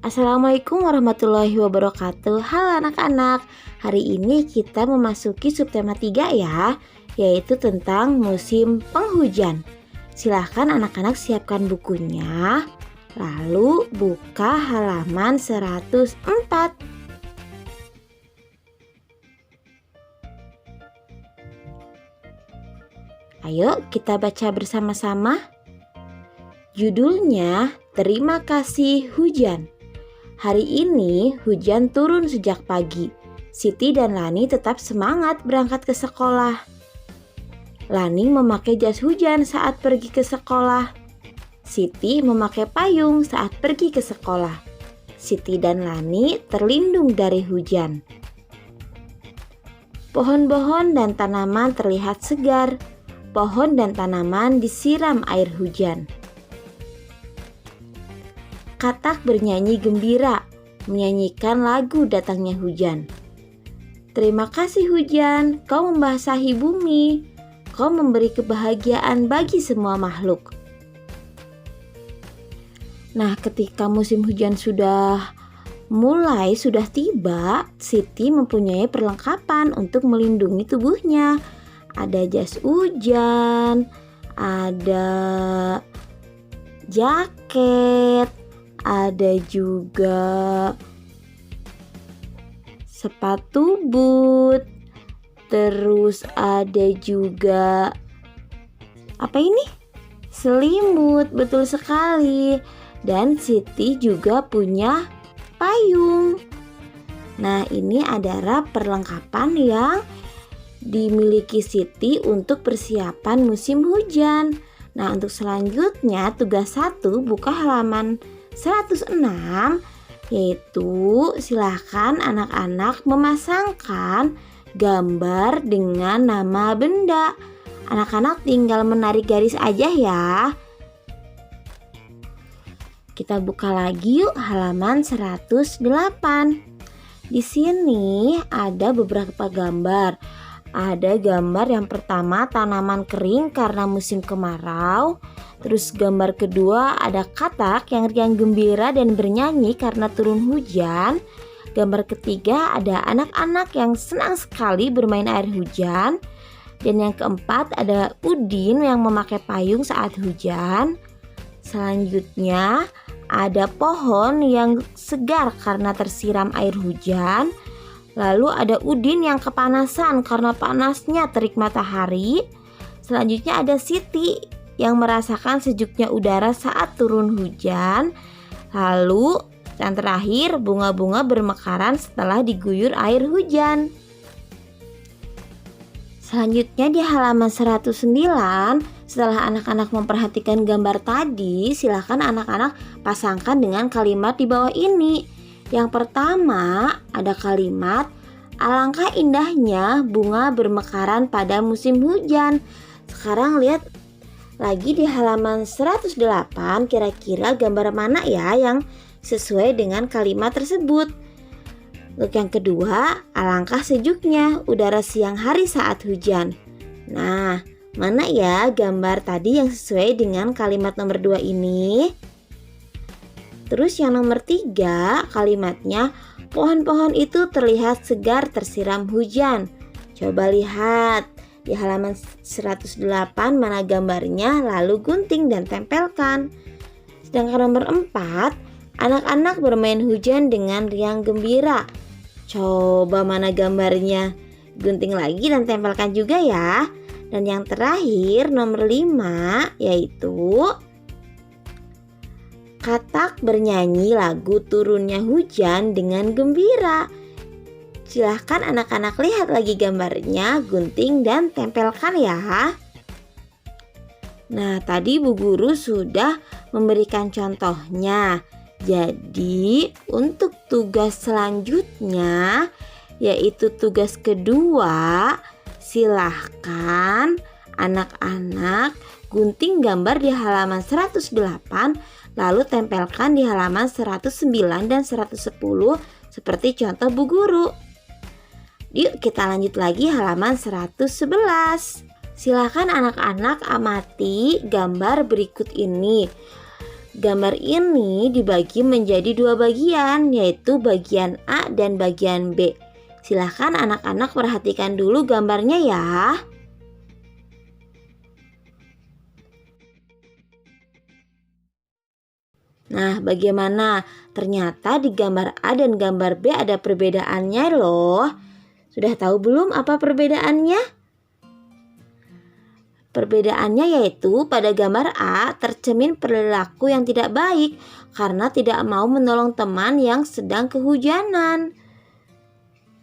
Assalamualaikum warahmatullahi wabarakatuh. Halo anak-anak, hari ini kita memasuki subtema 3 ya, yaitu tentang musim penghujan. Silahkan anak-anak siapkan bukunya, lalu buka halaman 104. Ayo kita baca bersama-sama. Judulnya, Terima Kasih Hujan. Hari ini hujan turun sejak pagi. Siti dan Lani tetap semangat berangkat ke sekolah. Lani memakai jas hujan saat pergi ke sekolah. Siti memakai payung saat pergi ke sekolah. Siti dan Lani terlindung dari hujan. Pohon-pohon dan tanaman terlihat segar. Pohon dan tanaman disiram air hujan. Katak bernyanyi gembira, menyanyikan lagu datangnya hujan. Terima kasih hujan, kau membasahi bumi, kau memberi kebahagiaan bagi semua makhluk. Nah, ketika musim hujan sudah tiba, Siti mempunyai perlengkapan untuk melindungi tubuhnya. Ada jas hujan, ada jaket, ada juga sepatu boot, terus ada juga selimut, betul sekali. Dan Siti juga punya payung. Nah, ini adalah perlengkapan yang dimiliki Siti untuk persiapan musim hujan. Nah, untuk selanjutnya tugas 1 buka halaman 106, yaitu silakan anak-anak memasangkan gambar dengan nama benda. Anak-anak tinggal menarik garis aja ya. Kita buka lagi yuk halaman 108. Di sini ada beberapa gambar. Ada gambar yang pertama tanaman kering karena musim kemarau. Terus gambar kedua ada katak yang riang gembira dan bernyanyi karena turun hujan. Gambar ketiga ada anak-anak yang senang sekali bermain air hujan. Dan yang keempat ada Udin yang memakai payung saat hujan. Selanjutnya ada pohon yang segar karena tersiram air hujan. Lalu ada Udin yang kepanasan karena panasnya terik matahari. Selanjutnya ada Siti yang merasakan sejuknya udara saat turun hujan. Lalu yang terakhir bunga-bunga bermekaran setelah diguyur air hujan. Selanjutnya di halaman 109, setelah anak-anak memperhatikan gambar tadi, silakan anak-anak pasangkan dengan kalimat di bawah ini. Yang pertama ada kalimat, alangkah indahnya bunga bermekaran pada musim hujan. Sekarang lihat lagi di halaman 108, kira-kira gambar mana ya yang sesuai dengan kalimat tersebut. Untuk yang kedua, alangkah sejuknya udara siang hari saat hujan. Nah, mana ya gambar tadi yang sesuai dengan kalimat nomor 2 ini? Terus yang nomor 3, kalimatnya pohon-pohon itu terlihat segar tersiram hujan. Coba lihat di halaman 108 mana gambarnya, lalu gunting dan tempelkan. Sedangkan nomor 4, anak-anak bermain hujan dengan riang gembira. Coba mana gambarnya, gunting lagi dan tempelkan juga ya. Dan yang terakhir nomor 5, yaitu katak bernyanyi lagu turunnya hujan dengan gembira. Silahkan anak-anak lihat lagi gambarnya, gunting dan tempelkan ya. Nah, tadi Bu Guru sudah memberikan contohnya. Jadi, untuk tugas selanjutnya, yaitu tugas kedua, silahkan anak-anak gunting gambar di halaman 108, lalu tempelkan di halaman 109 dan 110 seperti contoh Bu Guru. Yuk kita lanjut lagi halaman 111. Silakan anak-anak amati gambar berikut ini. Gambar ini dibagi menjadi dua bagian, yaitu bagian A dan bagian B. Silahkan anak-anak perhatikan dulu gambarnya ya. Nah, bagaimana? Ternyata di gambar A dan gambar B ada perbedaannya loh. Sudah tahu belum apa perbedaannya? Perbedaannya yaitu pada gambar A tercermin perilaku yang tidak baik karena tidak mau menolong teman yang sedang kehujanan.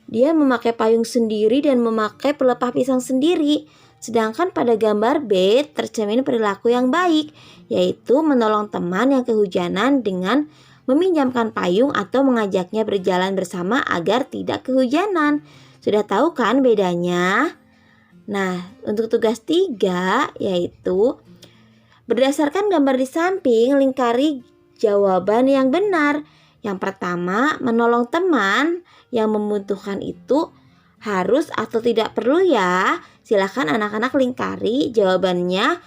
Dia memakai payung sendiri dan memakai pelepah pisang sendiri. Sedangkan pada gambar B tercermin perilaku yang baik, yaitu menolong teman yang kehujanan dengan meminjamkan payung atau mengajaknya berjalan bersama agar tidak kehujanan. Sudah tahu kan bedanya? Nah, untuk tugas 3 yaitu berdasarkan gambar di samping, lingkari jawaban yang benar. Yang pertama, menolong teman yang membutuhkan itu harus atau tidak perlu ya. Silakan anak-anak lingkari jawabannya.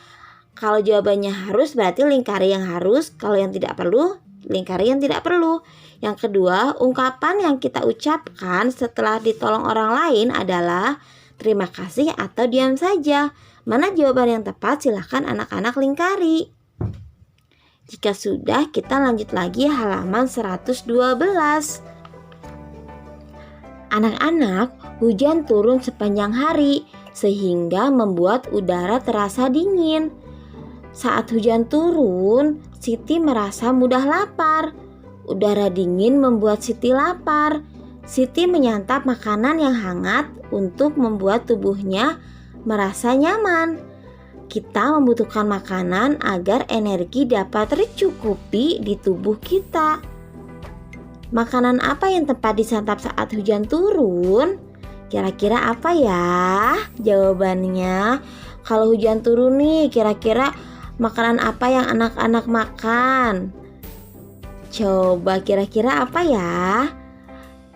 Kalau jawabannya harus berarti lingkari yang harus. Kalau yang tidak perlu, lingkari yang tidak perlu. Yang kedua, ungkapan yang kita ucapkan setelah ditolong orang lain adalah terima kasih atau diam saja. Mana jawaban yang tepat? Silakan anak-anak lingkari. Jika sudah, kita lanjut lagi halaman 112. Anak-anak, hujan turun sepanjang hari sehingga membuat udara terasa dingin. Saat hujan turun, Siti merasa mudah lapar. Udara dingin membuat Siti lapar. Siti menyantap makanan yang hangat untuk membuat tubuhnya merasa nyaman. Kita membutuhkan makanan agar energi dapat tercukupi di tubuh kita. Makanan apa yang tepat disantap saat hujan turun? Kira-kira apa ya jawabannya? Kalau hujan turun nih, kira-kira makanan apa yang anak-anak makan? Coba kira-kira apa ya?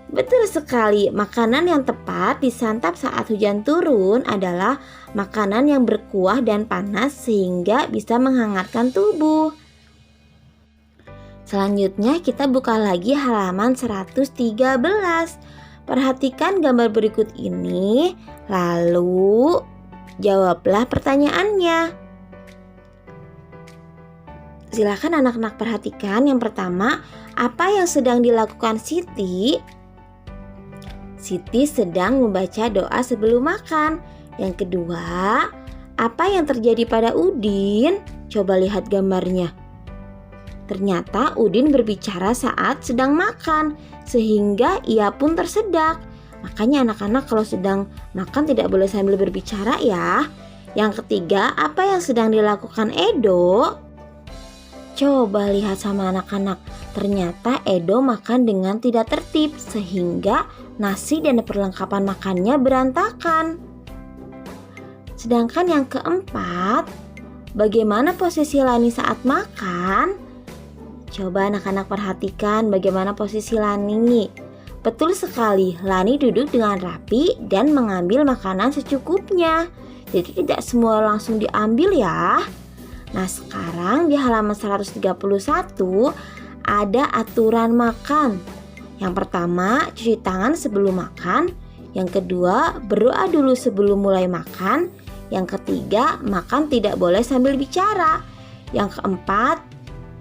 Betul sekali, makanan yang tepat disantap saat hujan turun adalah makanan yang berkuah dan panas sehingga bisa menghangatkan tubuh. Selanjutnya kita buka lagi halaman 113. Perhatikan gambar berikut ini, lalu jawablah pertanyaannya. Silakan anak-anak perhatikan. Yang pertama, apa yang sedang dilakukan Siti? Siti sedang membaca doa sebelum makan. Yang kedua, apa yang terjadi pada Udin? Coba lihat gambarnya. Ternyata Udin berbicara saat sedang makan, sehingga ia pun tersedak. Makanya anak-anak kalau sedang makan tidak boleh sambil berbicara ya. Yang ketiga, apa yang sedang dilakukan Edo? Coba lihat sama anak-anak. Ternyata Edo makan dengan tidak tertib, sehingga nasi dan perlengkapan makannya berantakan. Sedangkan yang keempat, bagaimana posisi Lani saat makan? Coba anak-anak perhatikan bagaimana posisi Lani. Betul sekali, Lani duduk dengan rapi dan mengambil makanan secukupnya. Jadi tidak semua langsung diambil ya. Nah, sekarang di halaman 131 ada aturan makan. Yang pertama, cuci tangan sebelum makan. Yang kedua, berdoa dulu sebelum mulai makan. Yang ketiga, makan tidak boleh sambil bicara. Yang keempat,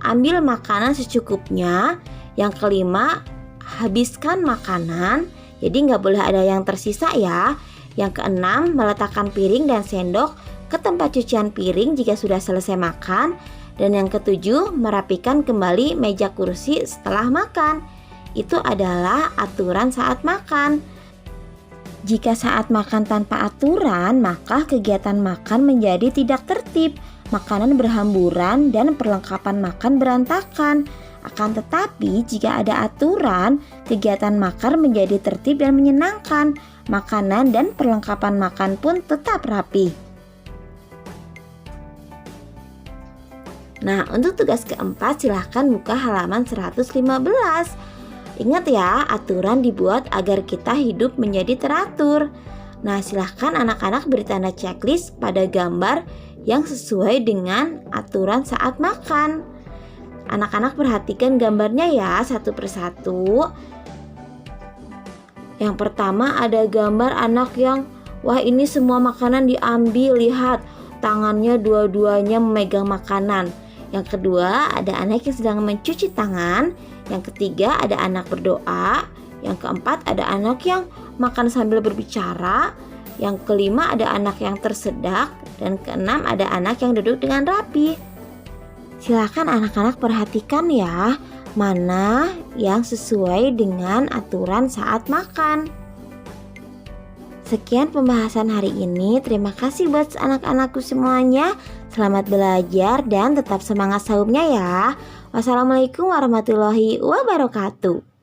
ambil makanan secukupnya. Yang kelima, habiskan makanan. Jadi nggak boleh ada yang tersisa ya. Yang keenam, meletakkan piring dan sendok ke tempat cucian piring jika sudah selesai makan. Dan yang ketujuh, merapikan kembali meja kursi setelah makan. Itu adalah aturan saat makan. Jika saat makan tanpa aturan, maka kegiatan makan menjadi tidak tertib. Makanan berhamburan dan perlengkapan makan berantakan. Akan tetapi jika ada aturan, kegiatan makan menjadi tertib dan menyenangkan. Makanan dan perlengkapan makan pun tetap rapi. Nah, untuk tugas keempat silahkan buka halaman 115. Ingat ya, aturan dibuat agar kita hidup menjadi teratur. Nah, silahkan anak-anak beri tanda checklist pada gambar yang sesuai dengan aturan saat makan. Anak-anak perhatikan gambarnya ya satu persatu. Yang pertama ada gambar anak yang, wah ini semua makanan diambil, lihat tangannya dua-duanya memegang makanan. Yang kedua ada anak yang sedang mencuci tangan. Yang ketiga ada anak berdoa. Yang keempat ada anak yang makan sambil berbicara. Yang kelima ada anak yang tersedak. Dan keenam ada anak yang duduk dengan rapi. Silakan anak-anak perhatikan ya, mana yang sesuai dengan aturan saat makan. Sekian pembahasan hari ini. Terima kasih buat anak-anakku semuanya. Selamat belajar dan tetap semangat sahurnya ya. Wassalamualaikum warahmatullahi wabarakatuh.